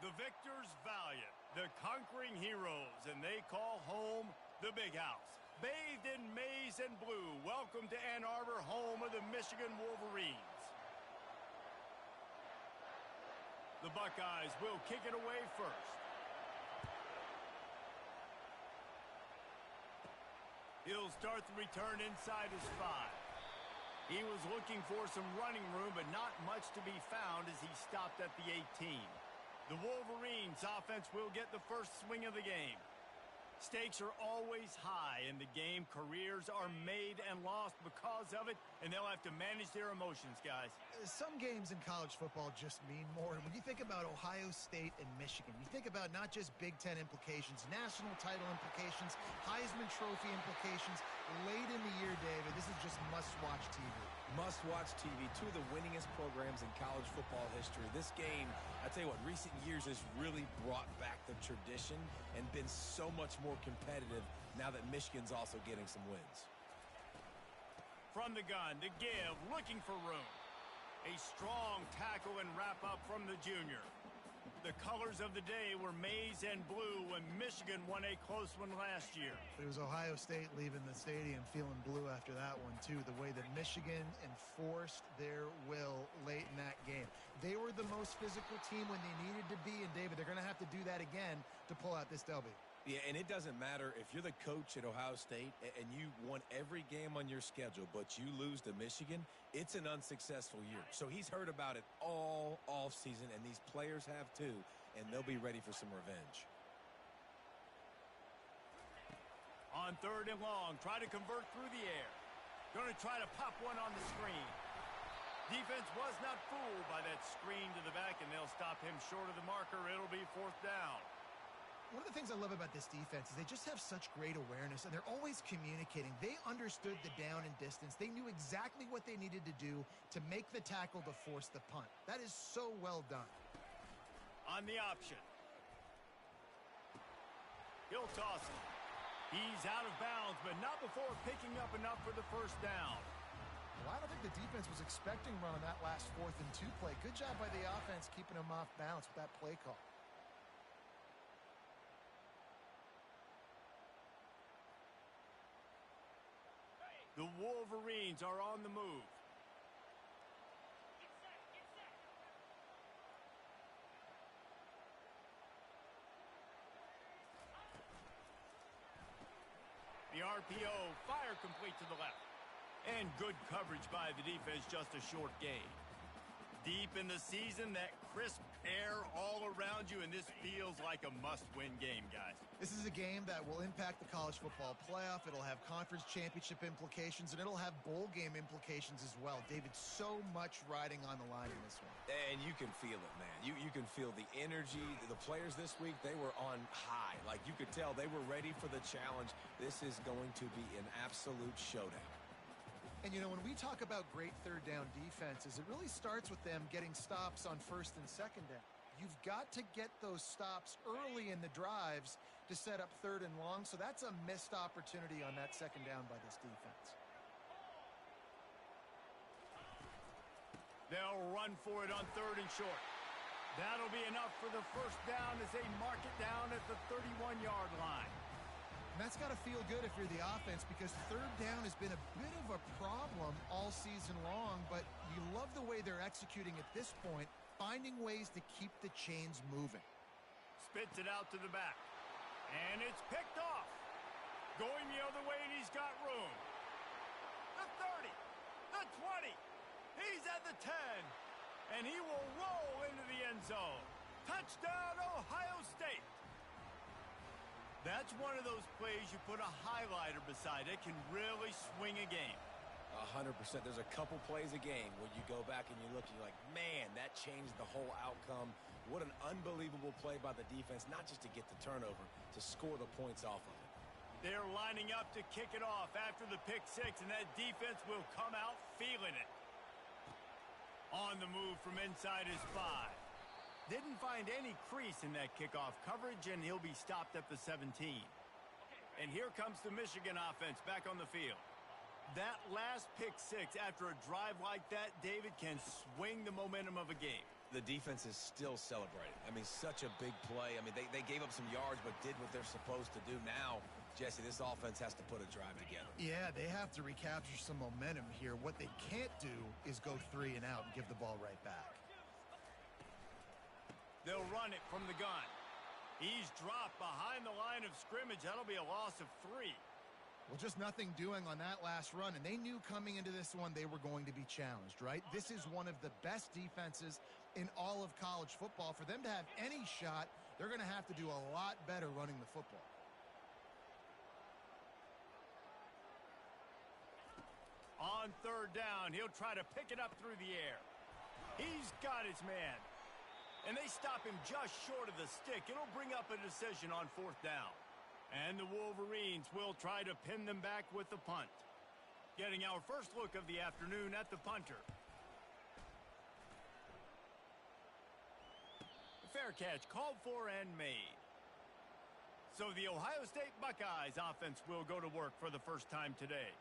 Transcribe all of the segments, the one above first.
The victors valiant, the conquering heroes, and they call home the Big House. Bathed in maize and blue, welcome to Ann Arbor, home of the Michigan Wolverines. The Buckeyes will kick it away first. He'll start the return inside his 5. He was looking for some running room, but not much to be found as he stopped at the 18. The Wolverines offense will get the first swing of the game. Stakes are always high in the game. Careers are made and lost because of it, and they'll have to manage their emotions, guys. Some games in college football just mean more. And when you think about Ohio State and Michigan, you think about not just Big Ten implications, national title implications, Heisman Trophy implications. Late in the year, David, this is just must-watch TV. Must-watch TV. Two of the winningest programs in college football history. This game, I tell you what, recent years has really brought back the tradition and been so much more competitive now that Michigan's also getting some wins. From the gun, the give, looking for room. A strong tackle and wrap up from the junior. The colors of the day were maize and blue when Michigan won a close one last year. It was Ohio State leaving the stadium feeling blue after that one, too. The way that Michigan enforced their will late in that game. They were the most physical team when they needed to be, and David, they're going to have to do that again to pull out this W. Yeah, and it doesn't matter if you're the coach at Ohio State and you won every game on your schedule, but you lose to Michigan, it's an unsuccessful year. So he's heard about it all offseason, and these players have too, and they'll be ready for some revenge. On 3rd and long, try to convert through the air. Going to try to pop one on the screen. Defense was not fooled by that screen to the back, and they'll stop him short of the marker. It'll be 4th down. One of the things I love about this defense is they just have such great awareness, and they're always communicating. They understood the down and distance. They knew exactly what they needed to do to make the tackle to force the punt. That is so well done. On the option. He'll toss it. He's out of bounds, but not before picking up enough for the first down. Well, I don't think the defense was expecting run on that last 4th and 2 play. Good job by the offense keeping them off balance with that play call. The Wolverines are on the move. The RPO, fire complete to the left. And good coverage by the defense, just a short gain. Deep in the season, that crisp air all around you, and this feels like a must-win game, guys. This is a game that will impact the college football playoff. It'll have conference championship implications, and it'll have bowl game implications as well. David, so much riding on the line in this one. And you can feel it, man. You can feel the energy. The players this week, they were on high. Like, you could tell they were ready for the challenge. This is going to be an absolute showdown. And, you know, when we talk about great 3rd down defenses, it really starts with them getting stops on 1st and 2nd down. You've got to get those stops early in the drives to set up 3rd and long, so that's a missed opportunity on that 2nd down by this defense. They'll run for it on 3rd and short. That'll be enough for the first down as they mark it down at the 31-yard line. And that's got to feel good if you're the offense, because 3rd down has been a bit of a problem all season long, but you love the way they're executing at this point, finding ways to keep the chains moving. Spits it out to the back. And it's picked off. Going the other way, and he's got room. The 30, the 20. He's at the 10. And he will roll into the end zone. Touchdown, Ohio State. That's one of those plays you put a highlighter beside. It can really swing a game. 100%. There's a couple plays a game where you go back and you look and you're like, man, that changed the whole outcome. What an unbelievable play by the defense, not just to get the turnover, to score the points off of it. They're lining up to kick it off after the pick 6, and that defense will come out feeling it. On the move from inside his 5. Didn't find any crease in that kickoff coverage, and he'll be stopped at the 17. And here comes the Michigan offense back on the field. That last pick six after a drive like that, David, can swing the momentum of a game. The defense is still celebrating. I mean, such a big play. I mean, they gave up some yards but did what they're supposed to do. Now, Jesse, this offense has to put a drive together. Yeah, they have to recapture some momentum here. What they can't do is go 3 and out and give the ball right back. They'll run it from the gun. He's dropped behind the line of scrimmage. That'll be a loss of 3. Well, just nothing doing on that last run, and they knew coming into this one they were going to be challenged, right? This is one of the best defenses in all of college football. For them to have any shot, they're going to have to do a lot better running the football. On 3rd down, he'll try to pick it up through the air. He's got his man. And they stop him just short of the stick. It'll bring up a decision on 4th down. And the Wolverines will try to pin them back with the punt. Getting our first look of the afternoon at the punter. Fair catch called for and made. So the Ohio State Buckeyes offense will go to work for the first time today.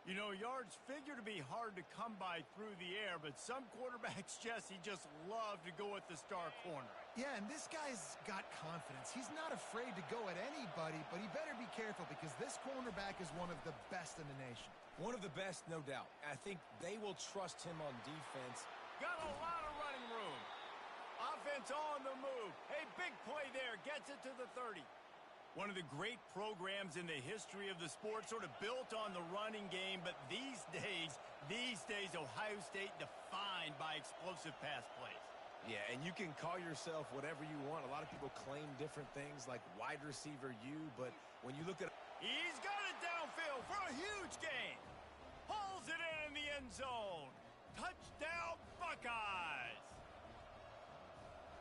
You know, yards figure to be hard to come by through the air, but some quarterbacks, Jesse, just love to go at the star corner. Yeah, and this guy's got confidence. He's not afraid to go at anybody, but he better be careful because this cornerback is one of the best in the nation. One of the best, no doubt. I think they will trust him on defense. Got a lot of running room. Offense on the move. Hey, big play there. Gets it to the 30. One of the great programs in the history of the sport, sort of built on the running game, but these days, Ohio State defined by explosive pass plays. Yeah, and you can call yourself whatever you want. A lot of people claim different things like wide receiver U, but when you look at... He's got it downfield for a huge gain. Hauls it in the end zone. Touchdown, Buckeyes.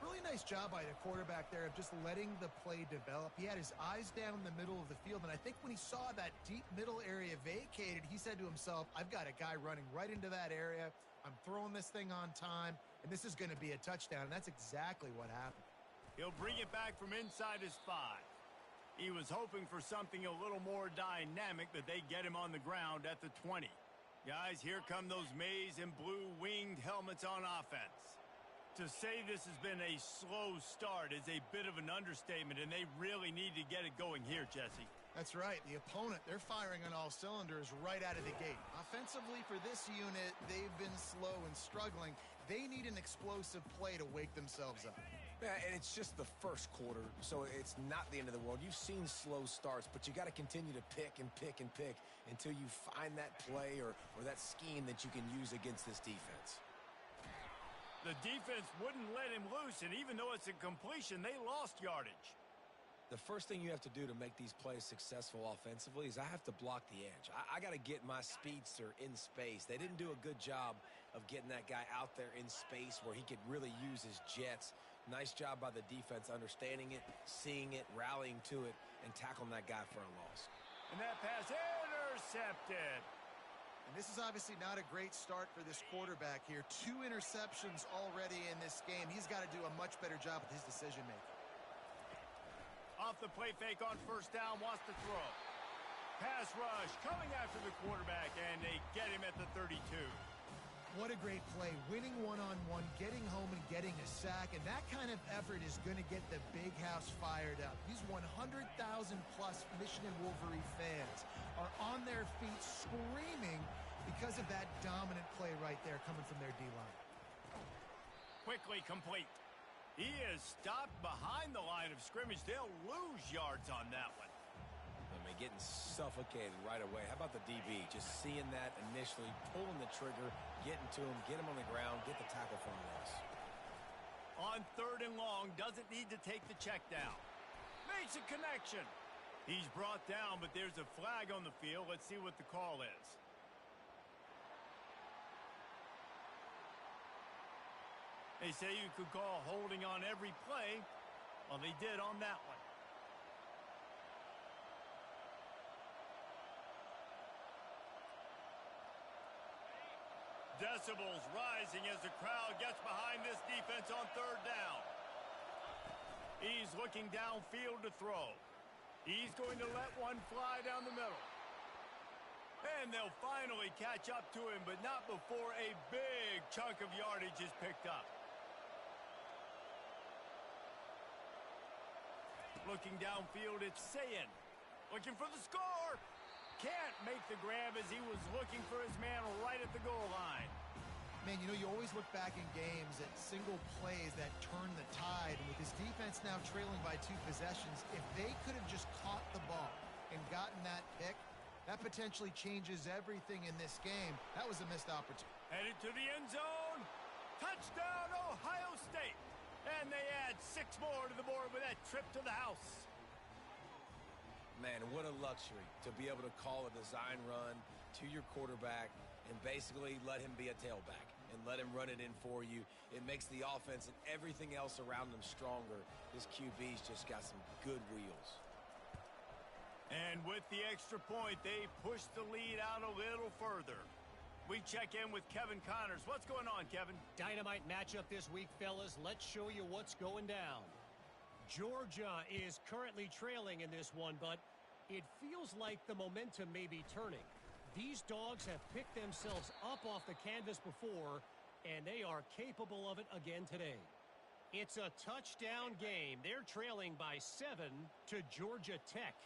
Really nice job by the quarterback there of just letting the play develop. He had his eyes down the middle of the field, and I think when he saw that deep middle area vacated, he said to himself, I've got a guy running right into that area. I'm throwing this thing on time, and this is going to be a touchdown, and that's exactly what happened. He'll bring it back from inside his 5. He was hoping for something a little more dynamic, but they get him on the ground at the 20. Guys, here come those maize and blue winged helmets on offense. To say this has been a slow start is a bit of an understatement, and they really need to get it going here, Jesse. That's right. The opponent, they're firing on all cylinders right out of the gate. Offensively for this unit, they've been slow and struggling. They need an explosive play to wake themselves up. Yeah, and it's just the first quarter, so it's not the end of the world. You've seen slow starts, but you got to continue to pick and pick and pick until you find that play or that scheme that you can use against this defense. The defense wouldn't let him loose, and even though it's a completion, they lost yardage. The first thing you have to do to make these plays successful offensively is I have to block the edge. I got to get my speedster in space. They didn't do a good job of getting that guy out there in space where he could really use his jets. Nice job by the defense understanding it, seeing it, rallying to it, and tackling that guy for a loss. And that pass intercepted. And this is obviously not a great start for this quarterback here. 2 interceptions already in this game. He's got to do a much better job with his decision-making. Off the play fake on 1st down, wants to throw. Pass rush coming after the quarterback, and they get him at the 32. What a great play. Winning one-on-one, getting home and getting a sack, and that kind of effort is going to get the big house fired up. These 100,000-plus Michigan Wolverine fans are on their feet screaming because of that dominant play right there coming from their D-line. Quickly complete. He is stopped behind the line of scrimmage. They'll lose yards on that one. I mean, getting suffocated right away. How about the DB? Just seeing that initially, pulling the trigger, getting to him, get him on the ground, get the tackle for a loss. On 3rd and long, doesn't need to take the check down. Makes a connection. He's brought down, but there's a flag on the field. Let's see what the call is. They say you could call holding on every play. Well, they did on that one. Decibels rising as the crowd gets behind this defense on 3rd down. He's looking downfield to throw. He's going to let one fly down the middle. And they'll finally catch up to him, but not before a big chunk of yardage is picked up. Looking downfield, it's Sayin. Looking for the score. Can't make the grab as he was looking for his man right at the goal line. Man, you know, you always look back in games at single plays that turn the tide. And with this defense now trailing by 2 possessions, if they could have just caught the ball and gotten that pick, that potentially changes everything in this game. That was a missed opportunity. Headed to the end zone. Touchdown, Ohio State. And they add 6 more to the board with that trip to the house. Man, what a luxury to be able to call a design run to your quarterback and basically let him be a tailback and let him run it in for you. It makes the offense and everything else around them stronger. This QB's just got some good wheels. And with the extra point, they push the lead out a little further. We check in with Kevin Connors. What's going on, Kevin? Dynamite matchup this week, fellas. Let's show you what's going down. Georgia is currently trailing in this one, but it feels like the momentum may be turning. These dogs have picked themselves up off the canvas before, and they are capable of it again today. It's a touchdown game. They're trailing by 7 to Georgia Tech.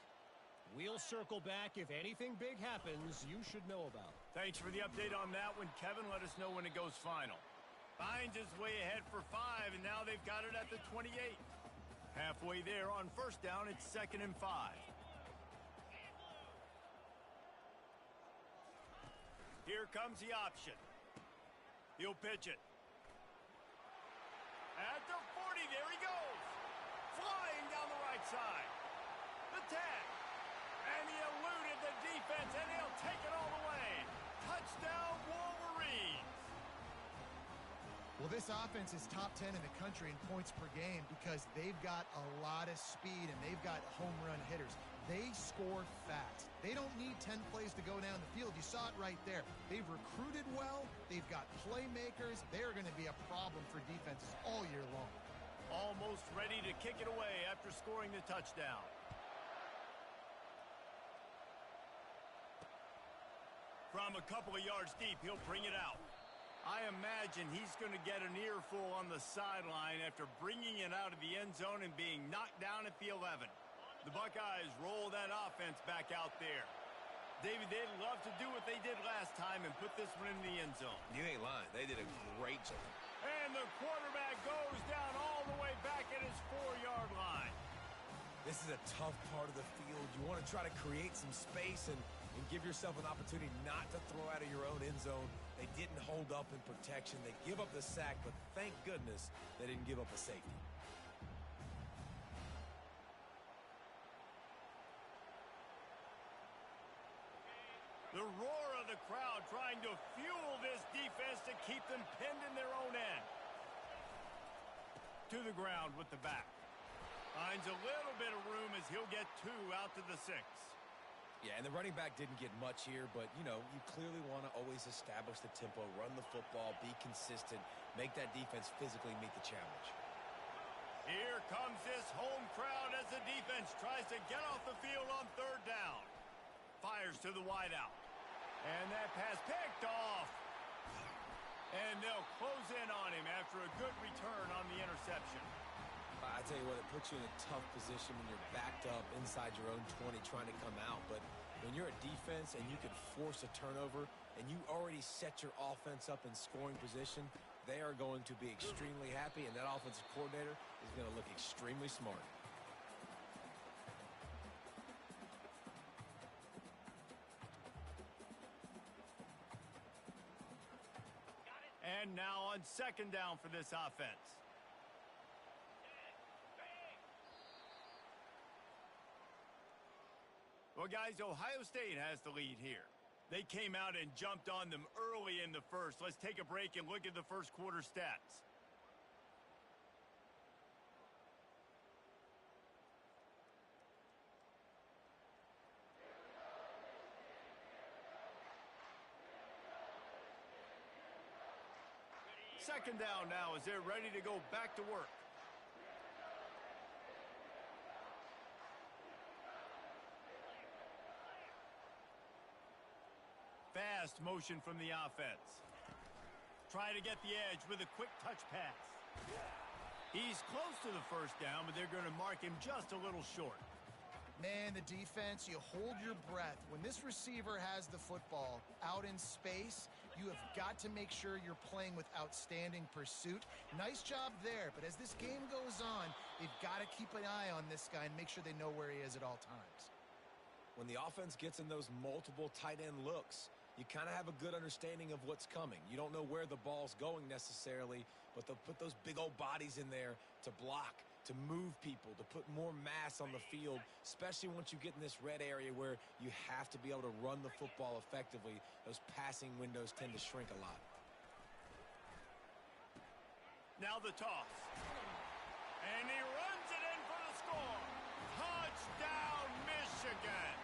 We'll circle back. If anything big happens, you should know about it. Thanks for the update on that one, Kevin. Let us know when it goes final. Finds his way ahead for 5, and now they've got it at the 28. Halfway there on first down, it's 2nd and 5. Here comes the option. He'll pitch it. At the 40, there he goes. Flying down the right side. The tag. And he eluded the defense, and he'll take it all the way. Touchdown, Wolverines. Well, this offense is top 10 in the country in points per game because they've got a lot of speed and they've got home run hitters. They score fast. They don't need 10 plays to go down the field. You saw it right there. They've recruited well. They've got playmakers. They're going to be a problem for defenses all year long. Almost ready to kick it away after scoring the touchdown. From a couple of yards deep, he'll bring it out. I imagine he's going to get an earful on the sideline after bringing it out of the end zone and being knocked down at the 11. The Buckeyes roll that offense back out there. David, they'd love to do what they did last time and put this one in the end zone. You ain't lying. They did a great job. And the quarterback goes down all the way back at his 4-yard line. This is a tough part of the field. You want to try to create some space and give yourself an opportunity not to throw out of your own end zone. They didn't hold up in protection. They give up the sack, but thank goodness they didn't give up a safety. The roar of the crowd trying to fuel this defense to keep them pinned in their own end. To the ground with the back. Finds a little bit of room as he'll get 2 out to the 6. Yeah, and the running back didn't get much here, but, you know, you clearly want to always establish the tempo, run the football, be consistent, make that defense physically meet the challenge. Here comes this home crowd as the defense tries to get off the field on 3rd down. Fires to the wideout. And that pass picked off. And they'll close in on him after a good return on the interception. I tell you what, it puts you in a tough position when you're backed up inside your own 20 trying to come out. But when you're a defense and you can force a turnover and you already set your offense up in scoring position, they are going to be extremely happy, and that offensive coordinator is going to look extremely smart. And now on 2nd down for this offense. Well, guys, Ohio State has the lead here. They came out and jumped on them early in the first. Let's take a break and look at the first quarter stats. Second down now as they're ready to go back to work. fast motion from the offense. Try to get the edge with a quick touch pass. He's close to the first down, but they're going to mark him just a little short. Man, the defense, you hold your breath. When this receiver has the football out in space, you have got to make sure you're playing with outstanding pursuit. Nice job there, but as this game goes on, they've got to keep an eye on this guy and make sure they know where he is at all times. When the offense gets in those multiple tight end looks, you kind of have a good understanding of what's coming. You don't know where the ball's going necessarily, but they'll put those big old bodies in there to block, to move people, to put more mass on the field, especially once you get in this red area where you have to be able to run the football effectively. Those passing windows tend to shrink a lot. Now the toss. And he runs it in for the score. Touchdown, Michigan.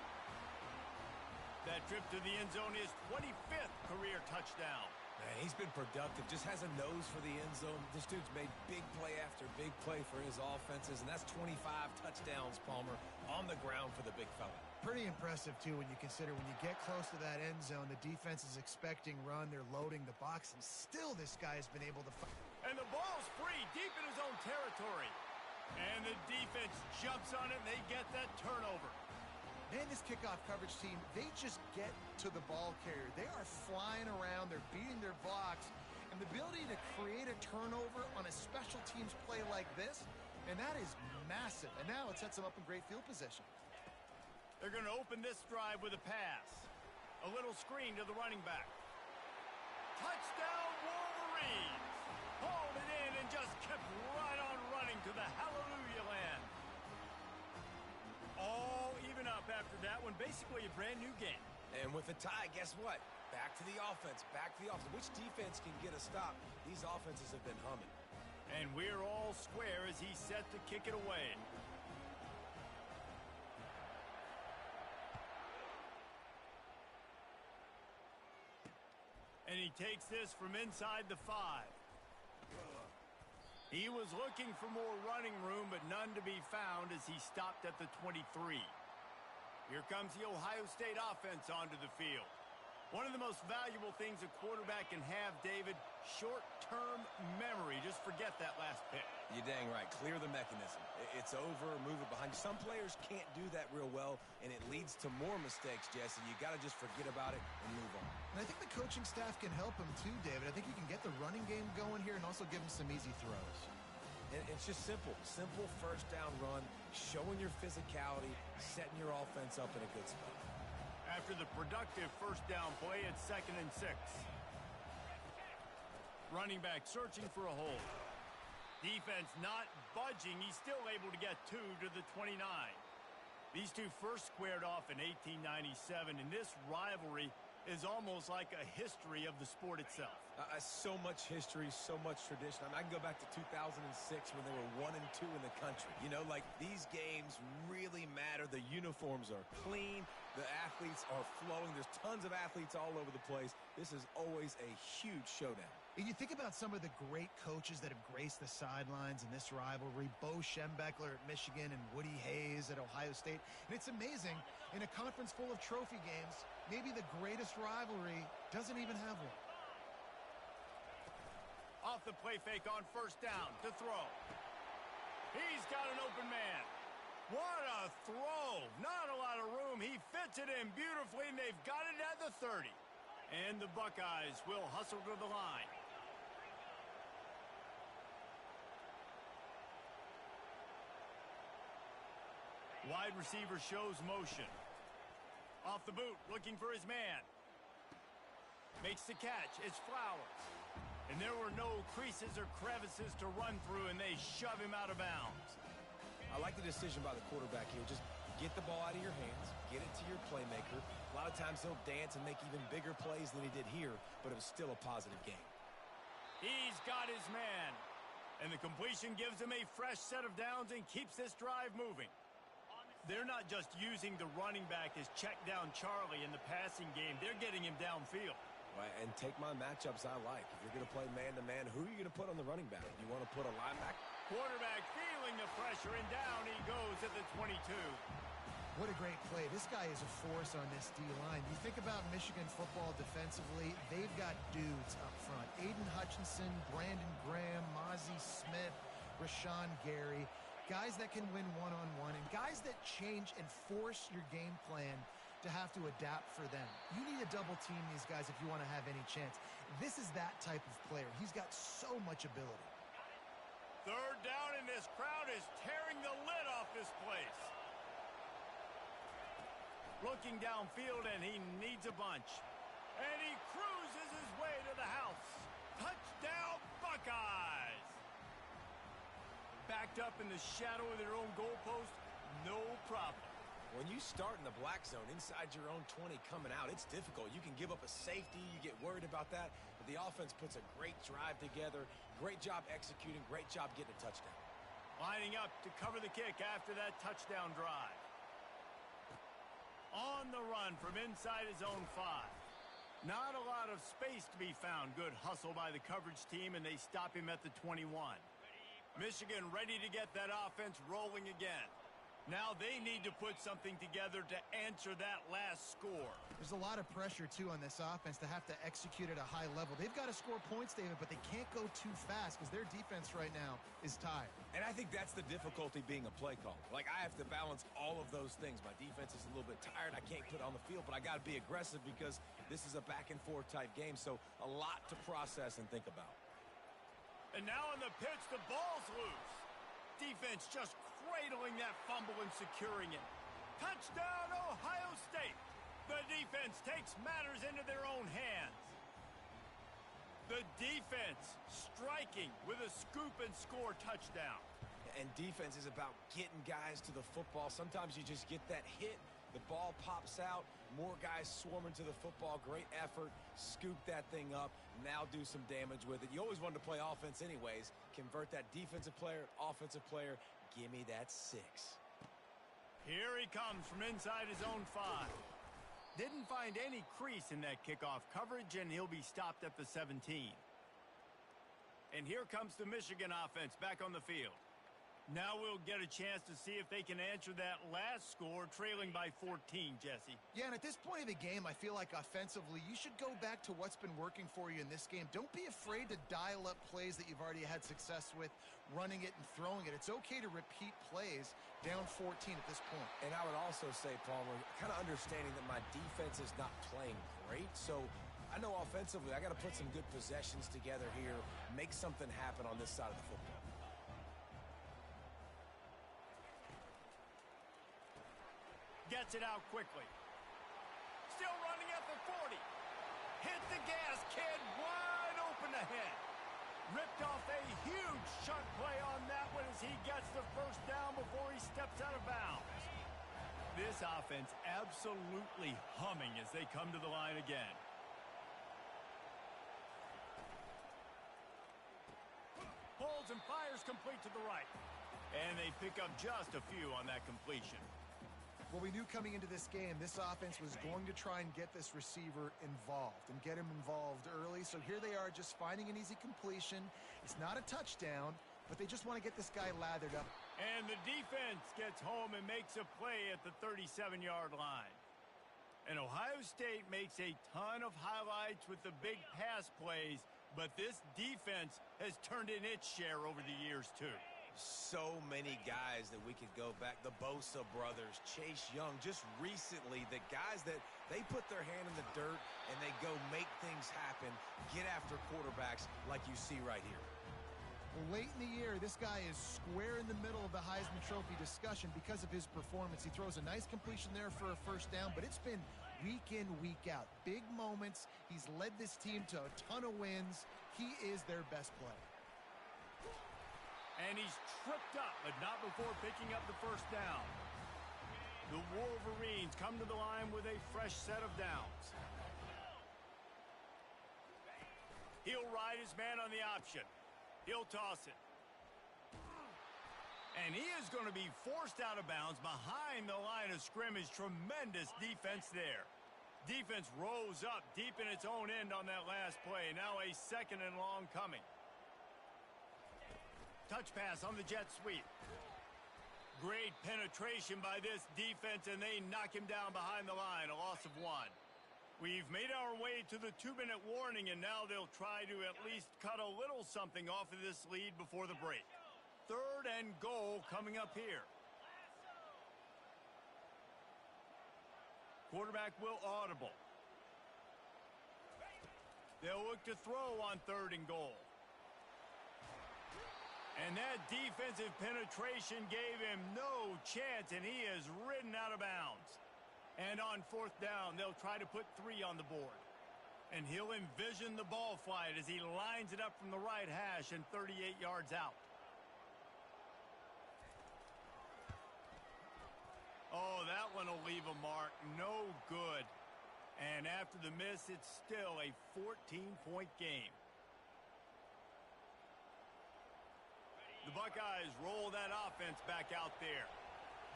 That trip to the end zone is 25th career touchdown. Man, he's been productive, just has a nose for the end zone. This dude's made big play after big play for his offenses, and that's 25 touchdowns, Palmer, on the ground for the big fella. Pretty impressive, too, when you consider when you get close to that end zone, the defense is expecting run, they're loading the box, and still this guy has been able to fight. And the ball's free, deep in his own territory. And the defense jumps on it, and they get that turnover. Man, this kickoff coverage team, they just get to the ball carrier. They are flying around. They're beating their blocks. And the ability to create a turnover on a special teams play like this, and that is massive. And now it sets them up in great field position. They're going to open this drive with a pass. A little screen to the running back. Touchdown, Wolverines! Hauled it in and just kept right on running to the hallelujah land. All even up after that one. Basically a brand new game. And with a tie, guess what? Back to the offense. Back to the offense. Which defense can get a stop? These offenses have been humming. And we're all square as he's set to kick it away. And he takes this from inside the 5. He was looking for more running room, but none to be found as he stopped at the 23. Here comes the Ohio State offense onto the field. One of the most valuable things a quarterback can have, David, short-term memory. Just forget that last pick. You're dang right. Clear the mechanism. It's over, move it behind you. Some players can't do that real well, and it leads to more mistakes, Jesse. You got to just forget about it and move on. And I think the coaching staff can help him too, David. I think you can get the running game going here and also give him some easy throws. And it's just simple. Simple first down run, showing your physicality, setting your offense up in a good spot. After the productive first down play, it's 2nd and 6. Running back searching for a hole. Defense not budging. He's still able to get 2 to the 29. These two first squared off in 1897, and this rivalry is almost like a history of the sport itself. So much history, so much tradition. I mean, I can go back to 2006 when they were 1 and 2 in the country. You know, like these games really matter. The uniforms are clean. The athletes are flowing. There's tons of athletes all over the place. This is always a huge showdown. And you think about some of the great coaches that have graced the sidelines in this rivalry, Bo Schembechler at Michigan and Woody Hayes at Ohio State. And it's amazing, in a conference full of trophy games, maybe the greatest rivalry doesn't even have one. Off the play fake on first down to throw. He's got an open man. What a throw. Not a lot of room. He fits it in beautifully, and they've got it at the 30. And the Buckeyes will hustle to the line. Wide receiver shows motion. Off the boot, looking for his man. Makes the catch. It's Flowers. And there were no creases or crevices to run through, and they shove him out of bounds. I like the decision by the quarterback here. Just get the ball out of your hands, get it to your playmaker. A lot of times he'll dance and make even bigger plays than he did here, but it was still a positive game. He's got his man. And the completion gives him a fresh set of downs and keeps this drive moving. They're not just using the running back as check down Charlie in the passing game. They're getting him downfield. Right, and take my matchups I like. If you're going to play man-to-man, who are you going to put on the running back? You want to put a linebacker? Quarterback feeling the pressure, and down he goes at the 22. What a great play. This guy is a force on this D-line. You think about Michigan football defensively, they've got dudes up front. Aiden Hutchinson, Brandon Graham, Mozzie Smith, Rashawn Gary. Guys that can win one-on-one and guys that change and force your game plan to have to adapt for them. You need to double team these guys if you want to have any chance. This is that type of player. He's got so much ability. Third down, and this crowd is tearing the lid off this place. Looking downfield, and he needs a bunch. And he cruises his way to the house. Touchdown, Buckeyes! Backed up in the shadow of their own goalpost, no problem. When you start in the black zone inside your own 20 coming out, it's difficult. You can give up a safety. You get worried about that. But the offense puts a great drive together. Great job executing. Great job getting a touchdown. Lining up to cover the kick after that touchdown drive. On the run from inside his own 5. Not a lot of space to be found. Good hustle by the coverage team, and they stop him at the 21. Michigan ready to get that offense rolling again. Now they need to put something together to answer that last score. There's a lot of pressure, too, on this offense to have to execute at a high level. They've got to score points, David, but they can't go too fast because their defense right now is tired. And I think that's the difficulty being a play caller. Like, I have to balance all of those things. My defense is a little bit tired. I can't put on the field, but I got to be aggressive because this is a back-and-forth type game, so a lot to process and think about. And now on the pitch, the ball's loose. Defense just cradling that fumble and securing it. Touchdown, Ohio State. The defense takes matters into their own hands. The defense striking with a scoop and score touchdown. And defense is about getting guys to the football. Sometimes you just get that hit. The ball pops out. More guys swarming to the football. Great effort. Scoop that thing up. Now do some damage with it. You always wanted to play offense anyways. Convert that defensive player, offensive player. Give me that 6. Here he comes from inside his own 5. Didn't find any crease in that kickoff coverage, and he'll be stopped at the 17. And here comes the Michigan offense back on the field. Now we'll get a chance to see if they can answer that last score, trailing by 14, Jesse. Yeah, and at this point of the game, I feel like offensively, you should go back to what's been working for you in this game. Don't be afraid to dial up plays that you've already had success with, running it and throwing it. It's okay to repeat plays down 14 at this point. And I would also say, Palmer, kind of understanding that my defense is not playing great, so I know offensively I got to put some good possessions together here, make something happen on this side of the football. Gets it out quickly. Still running at the 40. Hit the gas, kid. Wide open ahead. Ripped off a huge chunk play on that one as he gets the first down before he steps out of bounds. This offense absolutely humming as they come to the line again. Holds and fires complete to the right. And they pick up just a few on that completion. Well, we knew coming into this game, this offense was going to try and get this receiver involved and get him involved early. So here they are just finding an easy completion. It's not a touchdown, but they just want to get this guy lathered up. And the defense gets home and makes a play at the 37-yard line. And Ohio State makes a ton of highlights with the big pass plays, but this defense has turned in its share over the years, too. So many guys that we could go back. The Bosa brothers, Chase Young, just recently, the guys that they put their hand in the dirt and they go make things happen, get after quarterbacks like you see right here. Well, late in the year, this guy is square in the middle of the Heisman Trophy discussion because of his performance. He throws a nice completion there for a first down, but it's been week in, week out. Big moments. He's led this team to a ton of wins. He is their best player. And he's tripped up, but not before picking up the first down. The Wolverines come to the line with a fresh set of downs. He'll ride his man on the option. He'll toss it. And he is going to be forced out of bounds behind the line of scrimmage. Tremendous defense there. Defense rose up deep in its own end on that last play. Now a second and long coming. Touch pass on the jet sweep. Great penetration by this defense, and they knock him down behind the line, a loss of 1. We've made our way to the 2-minute warning, and now they'll try to at least cut a little something off of this lead before the break. 3rd and goal coming up here. Quarterback will audible. They'll look to throw on 3rd and goal. And that defensive penetration gave him no chance, and he is ridden out of bounds. And on 4th down, they'll try to put 3 on the board. And he'll envision the ball flight as he lines it up from the right hash and 38 yards out. Oh, that one will leave a mark. No good. And after the miss, it's still a 14-point game. The Buckeyes roll that offense back out there.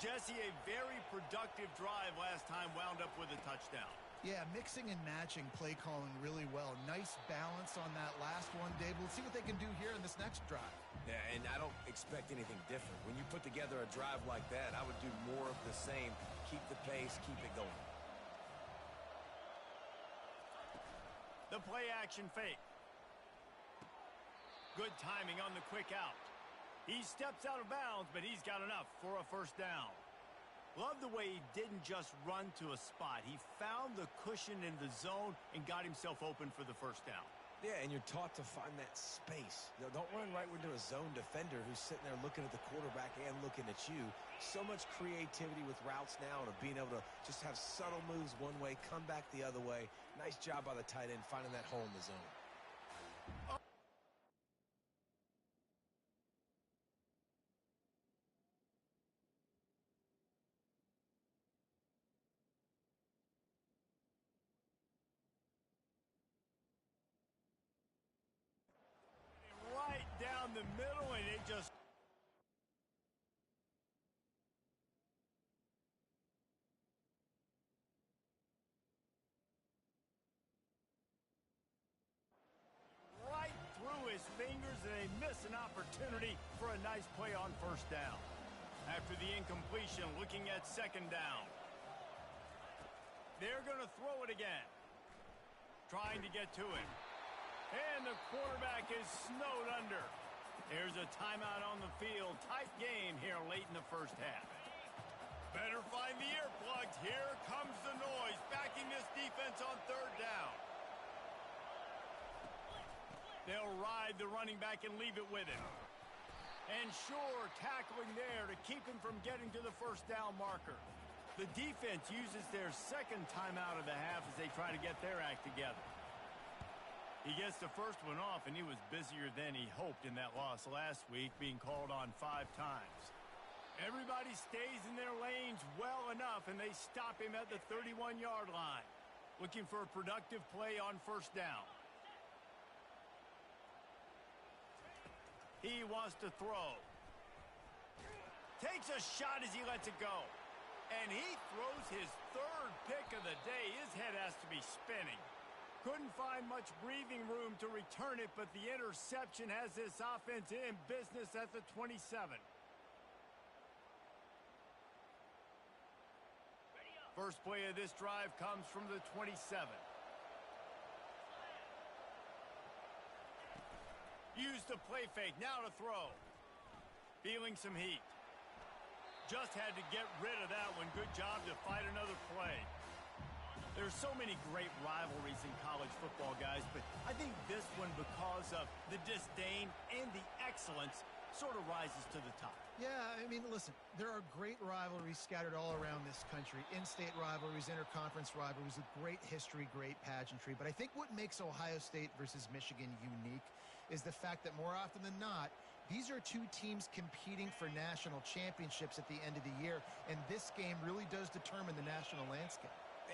Jesse, a very productive drive last time, wound up with a touchdown. Yeah, mixing and matching play calling really well. Nice balance on that last one, Dave. We'll see what they can do here in this next drive. Yeah, and I don't expect anything different. When you put together a drive like that, I would do more of the same. Keep the pace, keep it going. The play action fake. Good timing on the quick out. He steps out of bounds, but he's got enough for a 1st down. Love the way he didn't just run to a spot. He found the cushion in the zone and got himself open for the 1st down. Yeah, and you're taught to find that space. You know, don't run right into a zone defender who's sitting there looking at the quarterback and looking at you. So much creativity with routes now and of being able to just have subtle moves one way, come back the other way. Nice job by the tight end finding that hole in the zone. Right down the middle, and it just... right through his fingers, and they miss an opportunity for a nice play on 1st down. After the incompletion, looking at 2nd down. They're going to throw it again. Trying to get to him. And the quarterback is snowed under. There's a timeout on the field. Tight game here late in the 1st half. Better find the earplugs. Here comes the noise, backing this defense on 3rd down. They'll ride the running back and leave it with him. And sure, tackling there to keep him from getting to the 1st down marker. The defense uses their 2nd timeout of the half as they try to get their act together. He gets the 1st one off, and he was busier than he hoped in that loss last week, being called on 5 times. Everybody stays in their lanes well enough, and they stop him at the 31-yard line. Looking for a productive play on 1st down. He wants to throw. Takes a shot as he lets it go. And he throws his 3rd pick of the day. His head has to be spinning. Couldn't find much breathing room to return it, but the interception has this offense in business at the 27. First play of this drive comes from the 27. Use the play fake, now to throw. Feeling some heat. Just had to get rid of that one. Good job to fight another play. There's so many great rivalries in college football, guys, but I think this one, because of the disdain and the excellence, sort of rises to the top. Yeah, I mean, listen, there are great rivalries scattered all around this country. In-state rivalries, interconference rivalries with great history, great pageantry. But I think what makes Ohio State versus Michigan unique is the fact that more often than not, these are two teams competing for national championships at the end of the year, and this game really does determine the national landscape.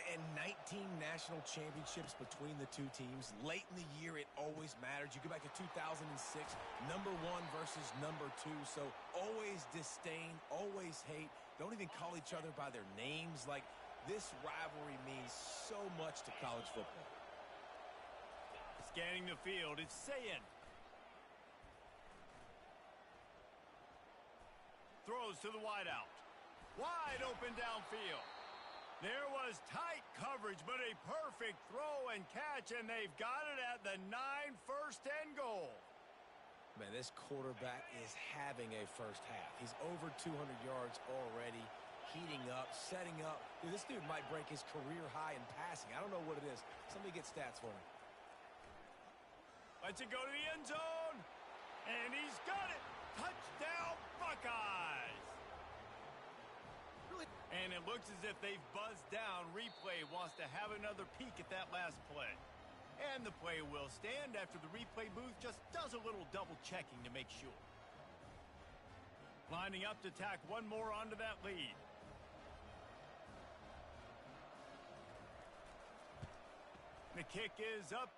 And 19 national championships between the two teams. Late in the year, it always mattered. You go back to 2006, number 1 versus number 2. So always disdain, always hate. Don't even call each other by their names. Like, this rivalry means so much to college football. Scanning the field, it's Sayin. Throws to the wideout. Wide open downfield. There was tight coverage, but a perfect throw and catch, and they've got it at the 9 first and goal. Man, this quarterback is having a first half. He's over 200 yards already, heating up, setting up. Dude, this dude might break his career high in passing. I don't know what it is. Somebody get stats for him. Lets it go to the end zone, and he's got it. Touchdown, Buckeyes. And it looks as if they've buzzed down. Replay wants to have another peek at that last play. And the play will stand after the replay booth just does a little double checking to make sure. Lining up to tack one more onto that lead. The kick is up.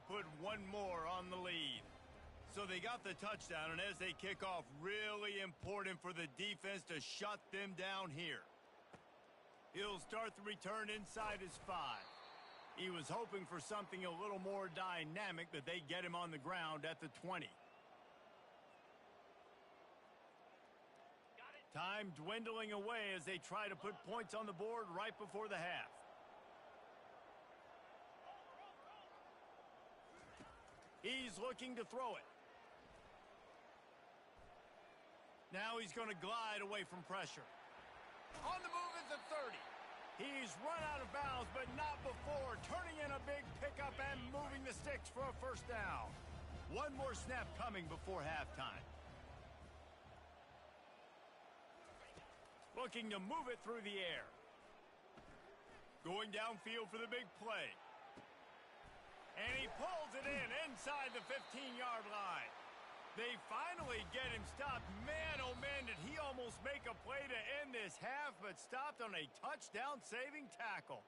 Put one more on the lead. So they got the touchdown, and as they kick off, really important for the defense to shut them down here. He'll start the return inside his 5. He was hoping for something a little more dynamic, but they get him on the ground at the 20. Time dwindling away as they try to put points on the board right before the half. He's looking to throw it. Now he's going to glide away from pressure. On the move at the 30. He's run out of bounds, but not before turning in a big pickup and moving the sticks for a first down. One more snap coming before halftime. Looking to move it through the air. Going downfield for the big play. And he pulls it in inside the 15-yard line. They finally get him stopped. Man, oh man, did he almost make a play to end this half, but stopped on a touchdown-saving tackle.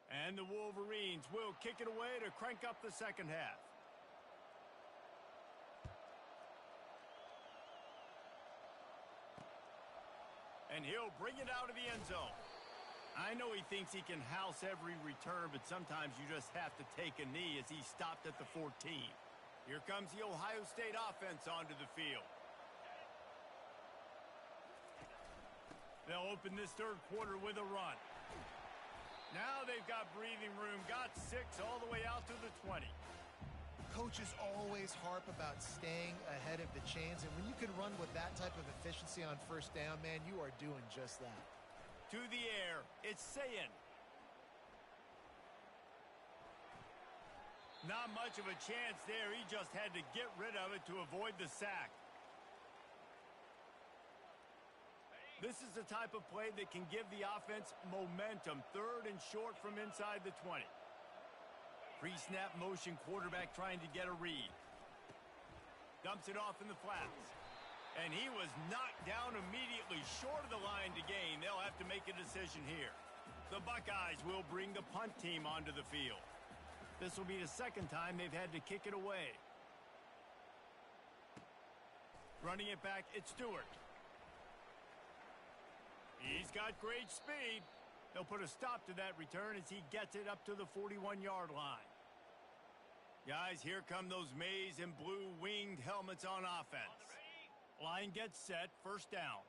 And the Wolverines will kick it away to crank up the second half. And he'll bring it out of the end zone. I know he thinks he can house every return, but sometimes you just have to take a knee as he stopped at the 14. Here comes the Ohio State offense onto the field. They'll open this third quarter with a run. Now they've got breathing room, got 6 all the way out to the 20. Coaches always harp about staying ahead of the chains, and when you can run with that type of efficiency on first down, man, you are doing just that. To the air, it's Sayin. Not much of a chance there. He just had to get rid of it to avoid the sack. This is the type of play that can give the offense momentum. Third and short from inside the 20. Pre-snap motion, quarterback trying to get a read. Dumps it off in the flats. And he was knocked down immediately short of the line to gain. They'll have to make a decision here. The Buckeyes will bring the punt team onto the field. This will be the second time they've had to kick it away. Running it back, it's Stewart. He's got great speed. They'll put a stop to that return as he gets it up to the 41-yard line. Guys, here come those maize and blue winged helmets on offense. Line gets set, first down.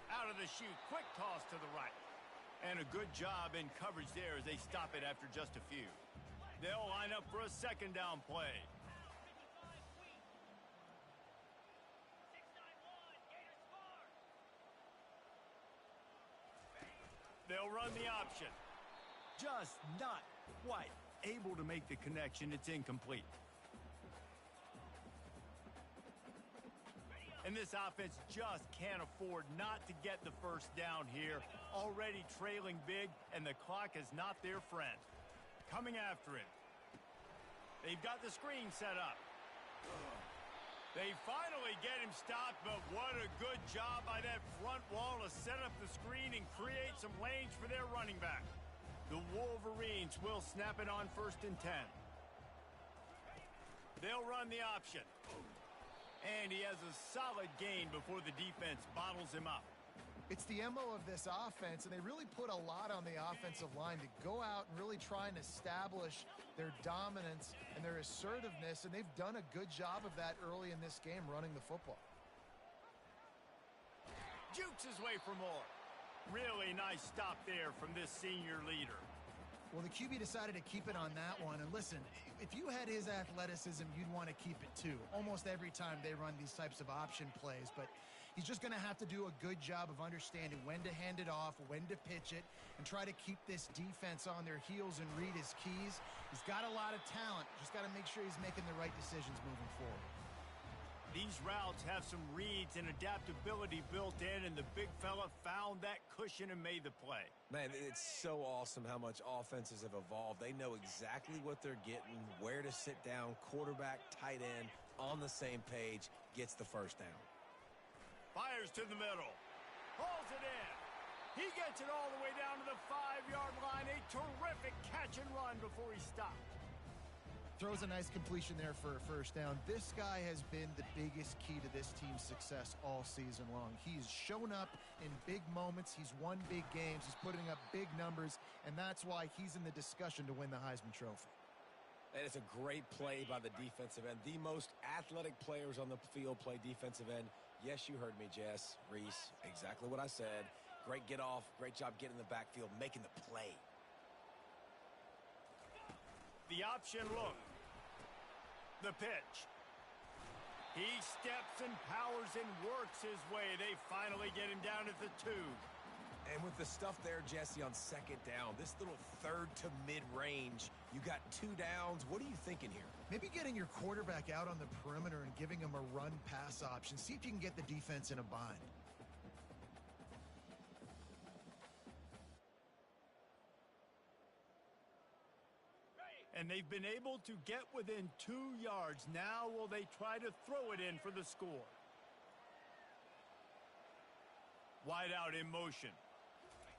Out of the chute, quick toss to the right. And a good job in coverage there as they stop it after just a few. They'll line up for a second down play. They'll run the option. Just not quite able to make the connection. It's incomplete. And this offense just can't afford not to get the first down here. Already trailing big, and the clock is not their friend. Coming after him. They've got the screen set up. They finally get him stopped, but what a good job by that front wall to set up the screen and create some lanes for their running back. The Wolverines will snap it on first and 10. They'll run the option. And he has a solid gain before the defense bottles him up. It's the MO of this offense, and they really put a lot on the offensive line to go out and really try and establish their dominance and their assertiveness, and they've done a good job of that early in this game running the football. Jukes his way for more. Really nice stop there from this senior leader. Well, the QB decided to keep it on that one, and listen, if you had his athleticism, you'd want to keep it too. Almost every time they run these types of option plays, but he's just going to have to do a good job of understanding when to hand it off, when to pitch it, and try to keep this defense on their heels and read his keys. He's got a lot of talent. Just got to make sure he's making the right decisions moving forward. These routes have some reads and adaptability built in, and the big fella found that cushion and made the play. Man, it's so awesome how much offenses have evolved. They know exactly what they're getting, where to sit down, quarterback, tight end, on the same page, gets the first down. Fires to the middle. Hauls it in. He gets it all the way down to the 5-yard line. A terrific catch and run before he stopped. Throws a nice completion there for a first down. This guy has been the biggest key to this team's success all season long. He's shown up in big moments. He's won big games. He's putting up big numbers, and that's why he's in the discussion to win the Heisman Trophy. And it's a great play by the defensive end. The most athletic players on the field play defensive end. Yes, you heard me, Jess, Reese. Exactly what I said. Great get off. Great job getting in the backfield, making the play. The option look. The pitch. He steps and powers and works his way. They finally get him down at the 2. And with the stuff there, Jesse, on second down, this little third to mid-range, you got 2 downs. What are you thinking here? Maybe getting your quarterback out on the perimeter and giving him a run-pass option. See if you can get the defense in a bind. And they've been able to get within 2 yards. Now will they try to throw it in for the score? Wide out in motion.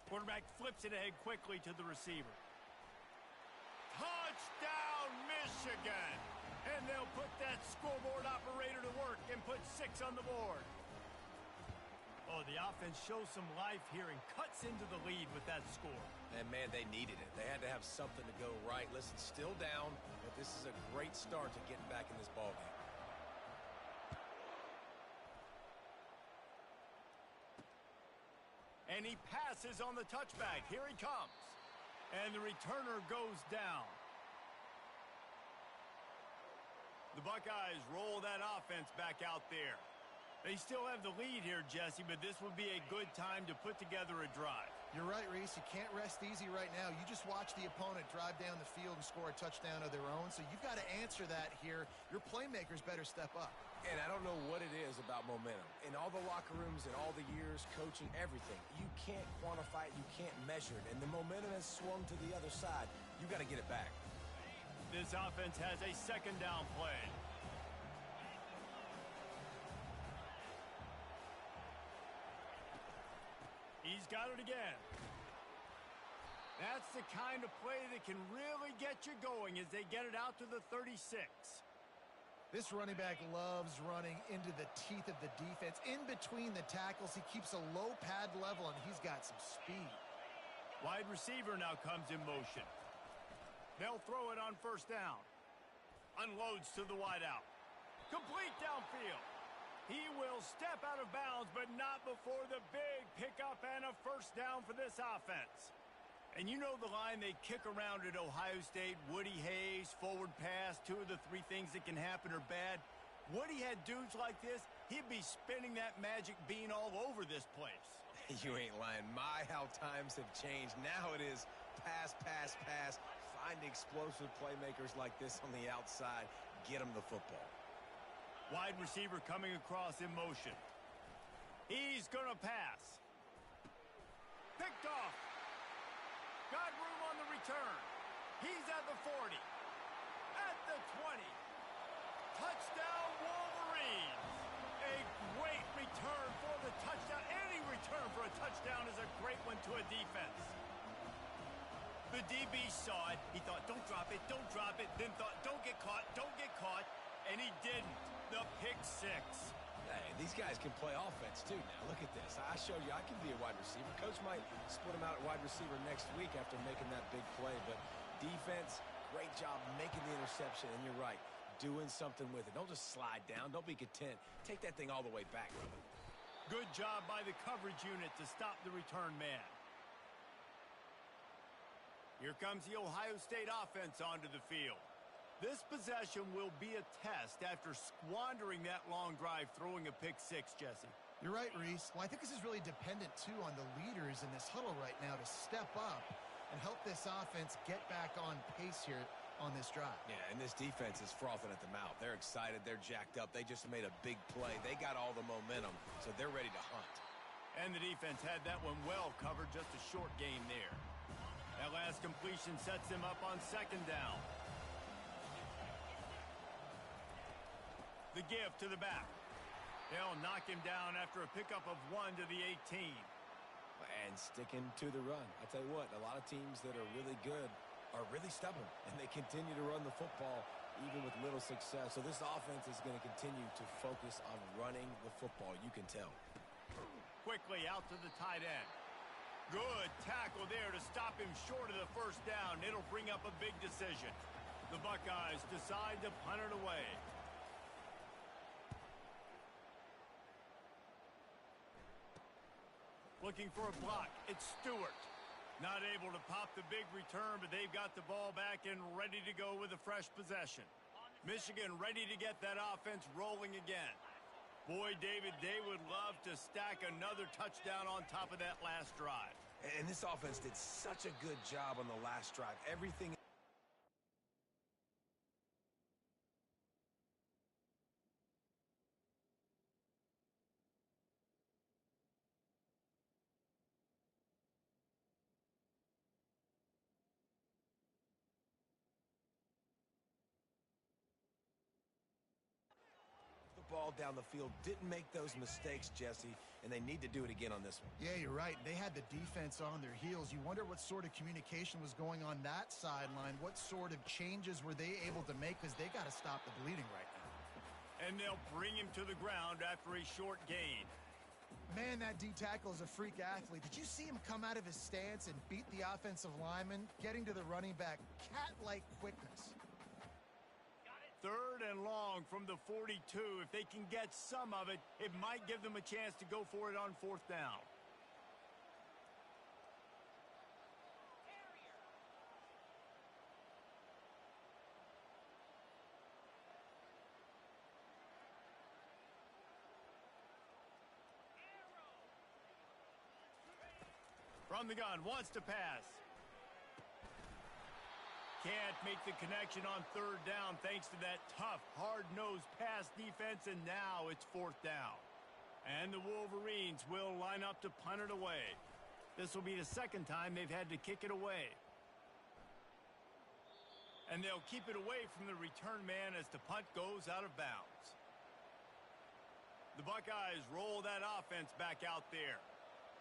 Quarterback flips it ahead quickly to the receiver. Touchdown, Michigan! And they'll put that scoreboard operator to work and put 6 on the board. Oh, the offense shows some life here and cuts into the lead with that score. And, man, they needed it. They had to have something to go right. Listen, still down, but this is a great start to getting back in this ballgame. And he passes on the touchback. Here he comes. And the returner goes down. The Buckeyes roll that offense back out there. They still have the lead here, Jesse, but this would be a good time to put together a drive. You're right, Reese. You can't rest easy right now. You just watch the opponent drive down the field and score a touchdown of their own, so you've got to answer that here. Your playmakers better step up. And I don't know what it is about momentum. In all the locker rooms and all the years, coaching, everything, you can't quantify it, you can't measure it, and the momentum has swung to the other side. You got to get it back. This offense has a second down play. He's got it again. That's the kind of play that can really get you going as they get it out to the 36. This running back loves running into the teeth of the defense. In between the tackles, he keeps a low pad level, and he's got some speed. Wide receiver now comes in motion. They'll throw it on first down. Unloads to the wideout. Complete downfield. He will step out of bounds, but not before the big pickup and a first down for this offense. And you know the line they kick around at Ohio State, Woody Hayes, forward pass, 2 of the 3 things that can happen are bad. Woody had dudes like this, he'd be spinning that magic bean all over this place. You ain't lying. My, how times have changed. Now it is pass, pass, pass. Find explosive playmakers like this on the outside. Get them the football. Wide receiver coming across in motion. He's going to pass. Picked off. Got room on the return. He's at the 40. At the 20. Touchdown Wolverines. A great return for the touchdown. Any return for a touchdown is a great one to a defense. The DB saw it. He thought, don't drop it, don't drop it. Then thought, don't get caught, don't get caught. And he didn't. The pick 6. Hey, these guys can play offense, too, now. Look at this. I showed you I can be a wide receiver. Coach might split him out at wide receiver next week after making that big play. But defense, great job making the interception. And you're right, doing something with it. Don't just slide down. Don't be content. Take that thing all the way back, brother. Good job by the coverage unit to stop the return man. Here comes the Ohio State offense onto the field. This possession will be a test after squandering that long drive, throwing a pick 6, Jesse. You're right, Reese. Well, I think this is really dependent, too, on the leaders in this huddle right now to step up and help this offense get back on pace here on this drive. Yeah, and this defense is frothing at the mouth. They're excited. They're jacked up. They just made a big play. They got all the momentum, so they're ready to hunt. And the defense had that one well covered, just a short gain there. That last completion sets them up on second down. The give to the back. They'll knock him down after a pickup of 1 to the 18. And sticking to the run. I tell you what, a lot of teams that are really good are really stubborn, and they continue to run the football even with little success. So this offense is going to continue to focus on running the football. You can tell. Quickly out to the tight end. Good tackle there to stop him short of the first down. It'll bring up a big decision. The Buckeyes decide to punt it away. Looking for a block. It's Stewart. Not able to pop the big return, but they've got the ball back and ready to go with a fresh possession. Michigan ready to get that offense rolling again. Boy, David, they would love to stack another touchdown on top of that last drive. And this offense did such a good job on the last drive. Everything. ball down the field. Didn't make those mistakes, Jesse, and they need to do it again on this one. Yeah, you're right. They had the defense on their heels. You wonder what sort of communication was going on that sideline. What sort of changes were they able to make, because they got to stop the bleeding right now. And they'll bring him to the ground after a short gain. Man, that D-tackle is a freak athlete. Did you see him come out of his stance and beat the offensive lineman, getting to the running back? Cat-like quickness. Third and long from the 42. If they can get some of it, it might give them a chance to go for it on fourth down. From the gun, wants to pass. Can't make the connection on third down thanks to that tough, hard-nosed pass defense, and now it's fourth down. And the Wolverines will line up to punt it away. This will be the second time they've had to kick it away. And they'll keep it away from the return man as the punt goes out of bounds. The Buckeyes roll that offense back out there.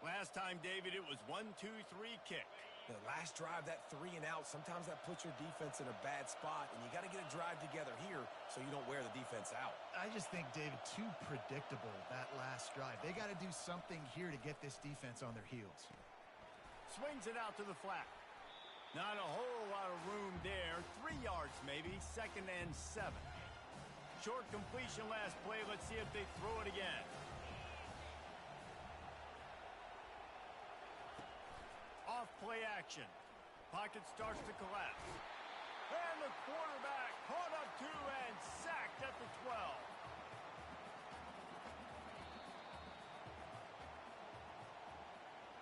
Last time, David, it was 1-2-3 kick. The last drive, that 3 and out, sometimes that puts your defense in a bad spot, and you got to get a drive together here so you don't wear the defense out. I just think, David, too predictable, that last drive. They got to do something here to get this defense on their heels. Swings it out to the flat. Not a whole lot of room there. 3 yards maybe, 2nd and 7. Short completion last play. Let's see if they throw it again. Off play action. Pocket starts to collapse. And the quarterback caught up to and sacked at the 12.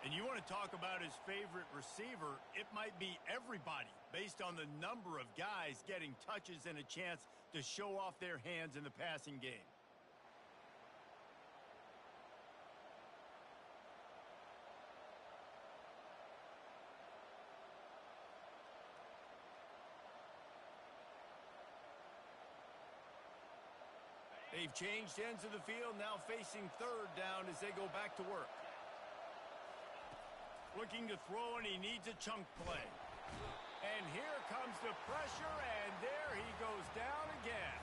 And you want to talk about his favorite receiver, it might be everybody based on the number of guys getting touches and a chance to show off their hands in the passing game. They've changed ends of the field, now facing third down as they go back to work. Looking to throw, and he needs a chunk play. And here comes the pressure, and there he goes down again.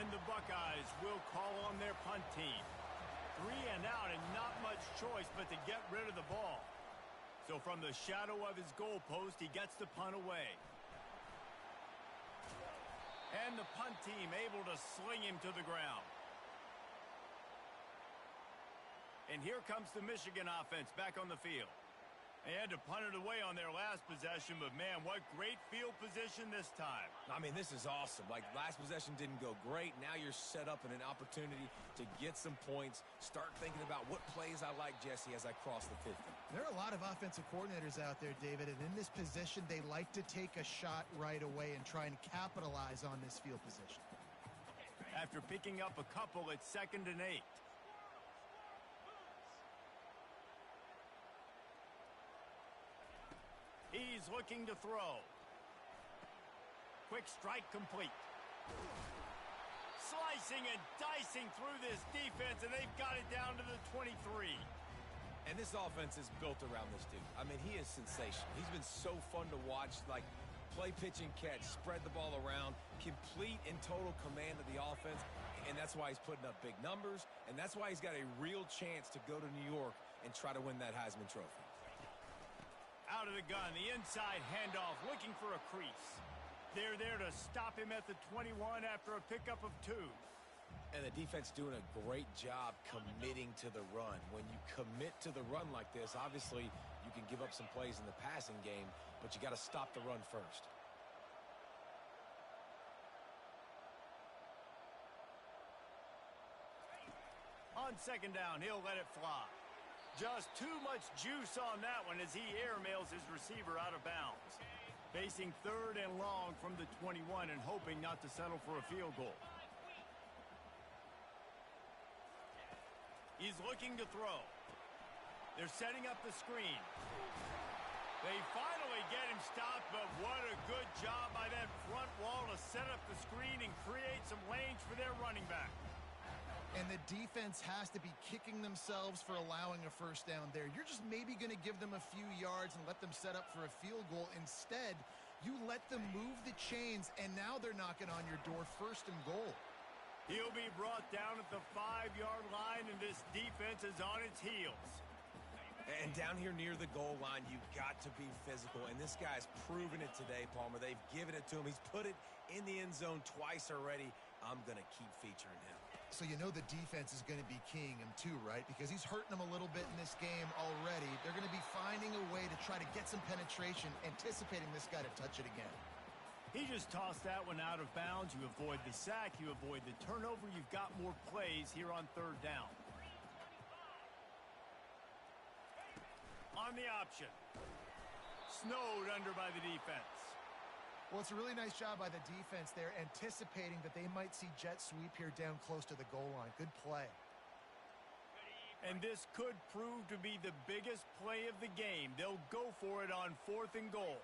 And the Buckeyes will call on their punt team. 3 and out, and not much choice but to get rid of the ball. So from the shadow of his goalpost, he gets the punt away. And the punt team able to sling him to the ground. And here comes the Michigan offense back on the field. They had to punt it away on their last possession, but man, what great field position this time. I mean, this is awesome. Like, last possession didn't go great. Now you're set up in an opportunity to get some points. Start thinking about what plays I like, Jesse, as I cross the 50. There are a lot of offensive coordinators out there, David, and in this position, they like to take a shot right away and try and capitalize on this field position. After picking up a couple, it's 2nd and 8. He's looking to throw. Quick strike complete. Slicing and dicing through this defense, and they've got it down to the 23. And this offense is built around this dude. I mean, he is sensational. He's been so fun to watch, like play, pitch, and catch, spread the ball around, complete and total command of the offense, and that's why he's putting up big numbers, and that's why he's got a real chance to go to New York and try to win that Heisman Trophy. Out of the gun, the inside handoff, looking for a crease. They're there to stop him at the 21 after a pickup of 2. And the defense doing a great job committing to the run. When you commit to the run like this, obviously you can give up some plays in the passing game, but you got to stop the run first. On 2nd down, he'll let it fly. Just too much juice on that one as he airmails his receiver out of bounds. Facing 3rd and long from the 21 and hoping not to settle for a field goal. He's looking to throw. They're setting up the screen. They finally get him stopped, but what a good job by that front wall to set up the screen and create some lanes for their running back. And the defense has to be kicking themselves for allowing a first down there. You're just maybe going to give them a few yards and let them set up for a field goal. Instead, you let them move the chains, and now they're knocking on your door, first and goal. He'll be brought down at the 5-yard line, and this defense is on its heels. And down here near the goal line, you've got to be physical. And this guy's proven it today, Palmer. They've given it to him. He's put it in the end zone twice already. I'm going to keep featuring him. So you know the defense is going to be keying him too, right? Because he's hurting them a little bit in this game already. They're going to be finding a way to try to get some penetration, anticipating this guy to touch it again. He just tossed that one out of bounds. You avoid the sack. You avoid the turnover. You've got more plays here on third down. On the option. Snowed under by the defense. Well, it's a really nice job by the defense there, anticipating that they might see jet sweep here down close to the goal line. Good play. And this could prove to be the biggest play of the game. They'll go for it on 4th and goal.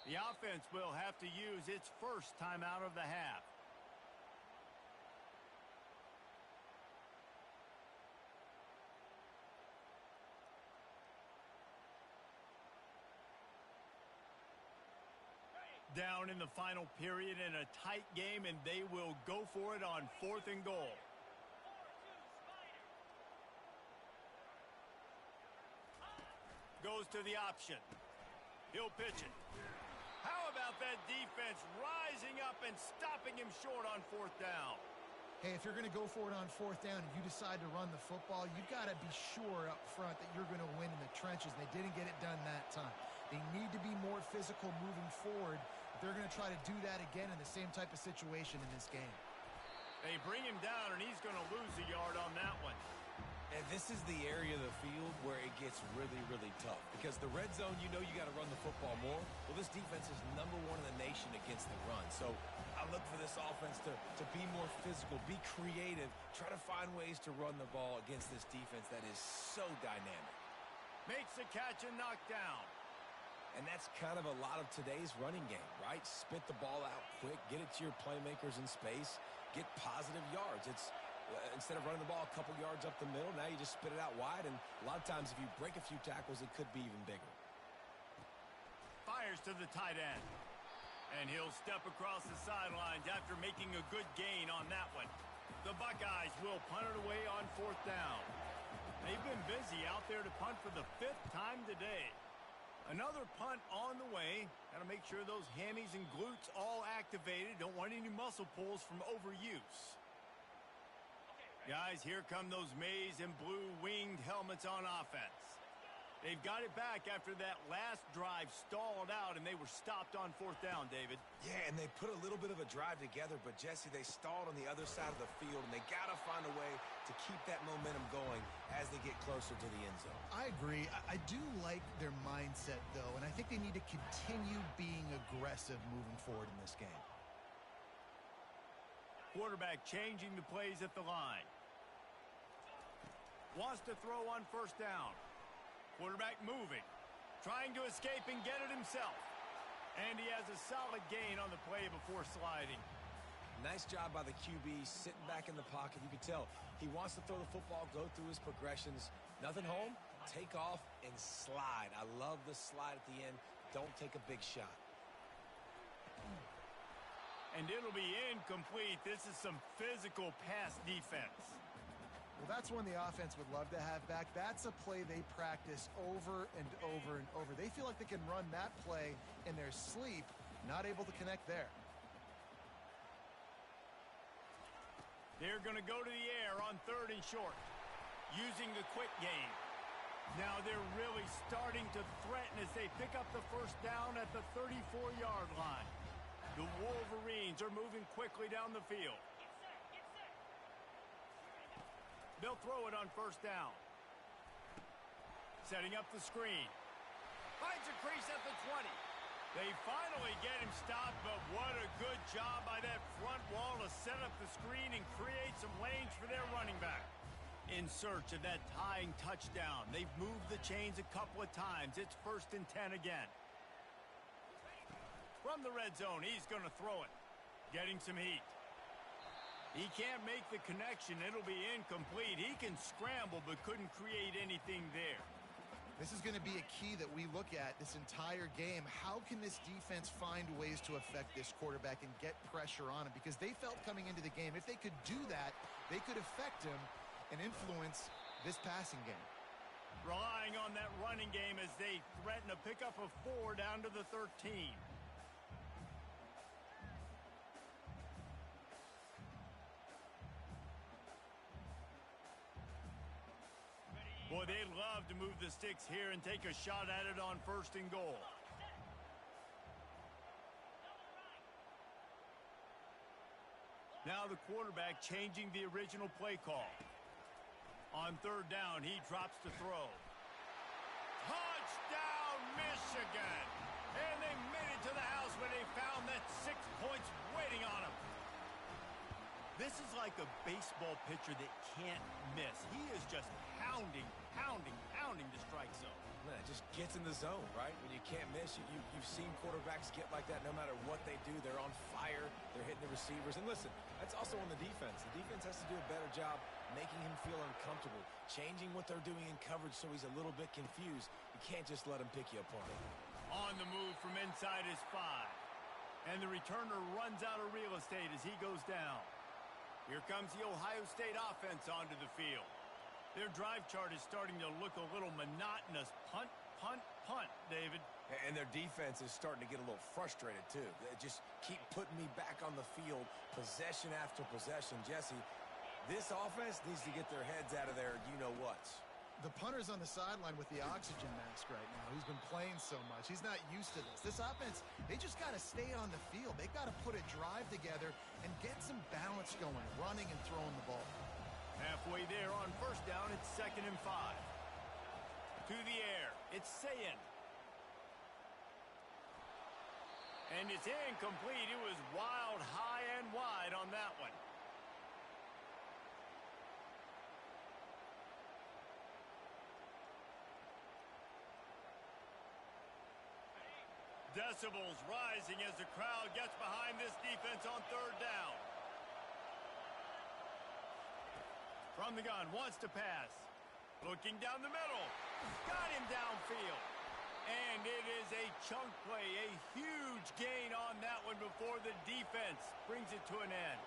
The offense will have to use its first timeout of the half. Down in the final period in a tight game, and they will go for it on 4th and goal. Goes to the option. He'll pitch it. How about that defense rising up and stopping him short on 4th down? Hey, if you're going to go for it on 4th down and you decide to run the football, you've got to be sure up front that you're going to win in the trenches. They didn't get it done that time. They need to be more physical moving forward. They're going to try to do that again in the same type of situation in this game. They bring him down, and he's going to lose a yard on that one. And this is the area of the field where it gets really, really tough. Because the red zone, you know you got to run the football more. Well, this defense is #1 in the nation against the run. So I look for this offense to be more physical, be creative, try to find ways to run the ball against this defense that is so dynamic. Makes the catch and knocked down. And that's kind of a lot of today's running game, right? Spit the ball out quick, get it to your playmakers in space, get positive yards. It's instead of running the ball a couple yards up the middle, now you just spit it out wide, and a lot of times if you break a few tackles, it could be even bigger. Fires to the tight end. And he'll step across the sidelines after making a good gain on that one. The Buckeyes will punt it away on 4th down. They've been busy out there to punt for the 5th time today. Another punt on the way. Got to make sure those hammies and glutes all activated. Don't want any muscle pulls from overuse. Guys, here come those maize and blue winged helmets on offense. They've got it back after that last drive stalled out, and they were stopped on 4th down, David. Yeah, and they put a little bit of a drive together, but, Jesse, they stalled on the other side of the field, and they got to find a way to keep that momentum going as they get closer to the end zone. I agree. I do like their mindset, though, and I think they need to continue being aggressive moving forward in this game. Quarterback changing the plays at the line. Wants to throw on 1st down. Quarterback moving. Trying to escape and get it himself. And he has a solid gain on the play before sliding. Nice job by the QB, sitting back in the pocket. You can tell he wants to throw the football, go through his progressions. Nothing home, take off, and slide. I love the slide at the end. Don't take a big shot. And it'll be incomplete. This is some physical pass defense. Well, that's one the offense would love to have back. That's a play they practice over and over and over. They feel like they can run that play in their sleep, not able to connect there. They're going to go to the air on 3rd and short, using the quick game. Now they're really starting to threaten as they pick up the 1st down at the 34-yard line. The Wolverines are moving quickly down the field. They'll throw it on 1st down. Setting up the screen. Finds a crease at the 20. They finally get him stopped, but what a good job by that front wall to set up the screen and create some lanes for their running back. In search of that tying touchdown. They've moved the chains a couple of times. It's 1st and 10 again. From the red zone, he's going to throw it. Getting some heat. He can't make the connection. It'll be incomplete. He can scramble but couldn't create anything there. This is going to be a key that we look at this entire game. How can this defense find ways to affect this quarterback and get pressure on him? Because they felt coming into the game, if they could do that, they could affect him and influence this passing game. Relying on that running game as they threaten a pickup of 4 down to the 13. Boy, they'd love to move the sticks here and take a shot at it on 1st and goal. Now the quarterback changing the original play call. On 3rd down, he drops to throw. Touchdown, Michigan! And they made it to the house when they found that 6 points waiting on them. This is like a baseball pitcher that can't miss. He is just pounding the strike zone. Man, it just gets in the zone, right? When you can't miss, you've seen quarterbacks get like that no matter what they do. They're on fire. They're hitting the receivers. And listen, that's also on the defense. The defense has to do a better job making him feel uncomfortable, changing what they're doing in coverage so he's a little bit confused. You can't just let him pick you apart. On the move from inside his 5. And the returner runs out of real estate as he goes down. Here comes the Ohio State offense onto the field. Their drive chart is starting to look a little monotonous. Punt, punt, punt, David. And their defense is starting to get a little frustrated, too. They just keep putting me back on the field, possession after possession. Jesse, this offense needs to get their heads out of their you-know-whats. The punter's on the sideline with the oxygen mask right now. He's been playing so much. He's not used to this. This offense, they just got to stay on the field. They got to put a drive together and get some balance going, running and throwing the ball. Halfway there on 1st down, it's 2nd and 5. To the air, it's Sayin. And it's incomplete. It was wild, high and wide on that one. Decibels rising as the crowd gets behind this defense on 3rd down. From the gun, wants to pass. Looking down the middle. Got him downfield. And it is a chunk play, a huge gain on that one before the defense brings it to an end.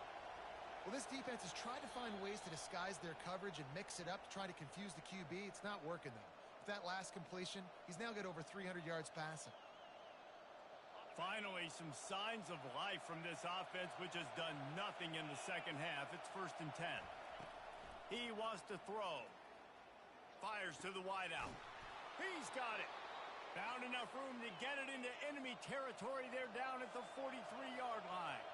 Well, this defense has tried to find ways to disguise their coverage and mix it up to try to confuse the QB. It's not working, though. With that last completion, he's now got over 300 yards passing. Finally, some signs of life from this offense, which has done nothing in the 2nd half. It's 1st and 10. He wants to throw. Fires to the wideout. He's got it. Found enough room to get it into enemy territory. They're down at the 43-yard line.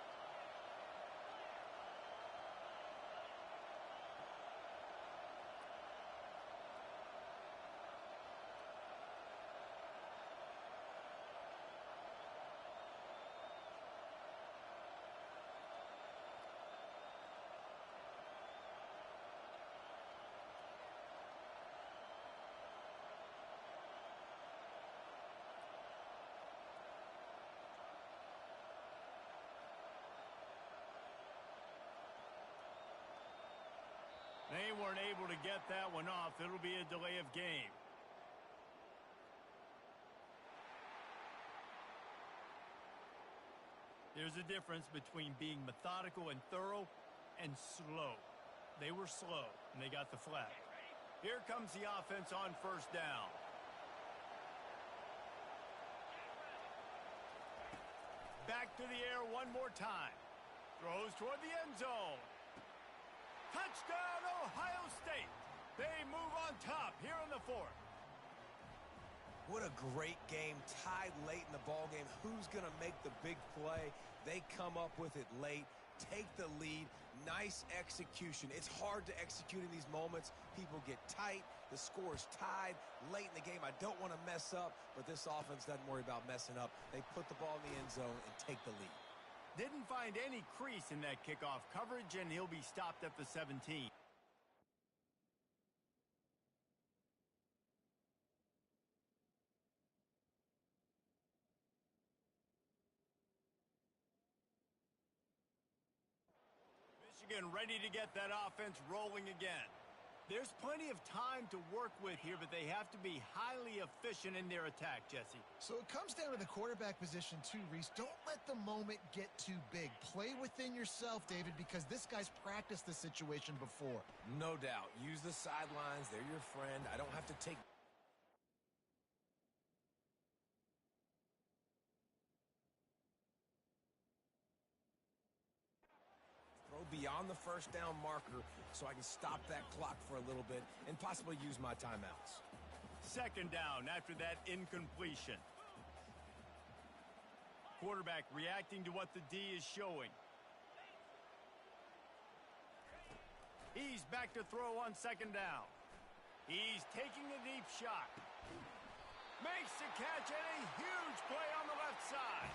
They weren't able to get that one off. It'll be a delay of game. There's a difference between being methodical and thorough and slow. They were slow, and they got the flag. Here comes the offense on 1st down. Back to the air one more time. Throws toward the end zone. Touchdown, Ohio State. They move on top here in the 4th. What a great game, tied late in the ballgame. Who's going to make the big play? They come up with it late, take the lead. Nice execution. It's hard to execute in these moments. People get tight. The score's tied late in the game. I don't want to mess up, but this offense doesn't worry about messing up. They put the ball in the end zone and take the lead. Didn't find any crease in that kickoff coverage, and he'll be stopped at the 17. and ready to get that offense rolling again. There's plenty of time to work with here, but they have to be highly efficient in their attack, Jesse. So it comes down to the quarterback position too, Reese. Don't let the moment get too big. Play within yourself, David, because this guy's practiced the situation before. No doubt. Use the sidelines. They're your friend. I don't have to take... Throw beyond the first down marker so I can stop that clock for a little bit and possibly use my timeouts. Second down after that incompletion. Quarterback reacting to what the D is showing. He's back to throw on second down. He's taking a deep shot. Makes the catch and a huge play on the left side.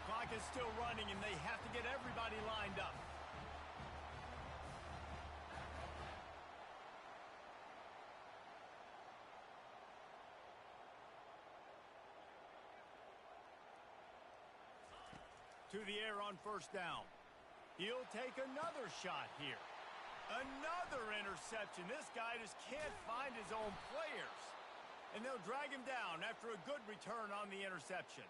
Clock is still running and they have to get everybody lined up. To the air on first down. He'll take another shot here. Another interception. This guy just can't find his own players. And they'll drag him down after a good return on the interception.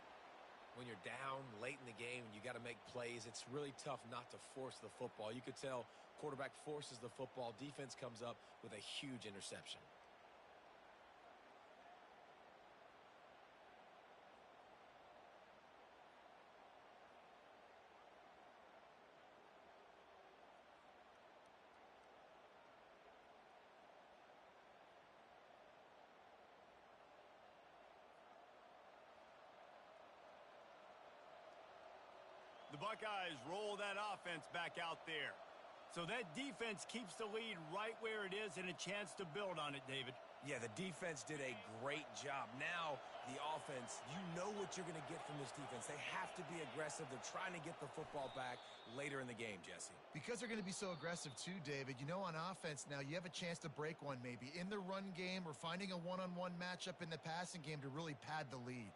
When you're down late in the game and you got to make plays, it's really tough not to force the football. You could tell quarterback forces the football. Defense comes up with a huge interception. The Buckeyes roll that offense back out there. So that defense keeps the lead right where it is and a chance to build on it, David. Yeah, the defense did a great job. Now, the offense, you know what you're going to get from this defense. They have to be aggressive. They're trying to get the football back later in the game, Jesse. Because they're going to be so aggressive too, David, you know, on offense now, you have a chance to break one maybe in the run game or finding a one-on-one matchup in the passing game to really pad the lead.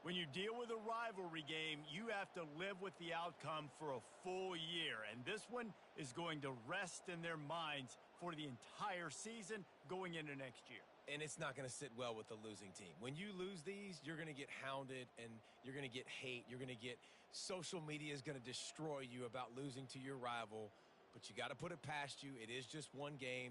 When you deal with a rivalry game, you have to live with the outcome for a full year. And this one is going to rest in their minds for the entire season going into next year. And it's not going to sit well with the losing team. When you lose these, you're going to get hounded and you're going to get hate. You're going to get social media is going to destroy you about losing to your rival. But you got to put it past you. It is just one game.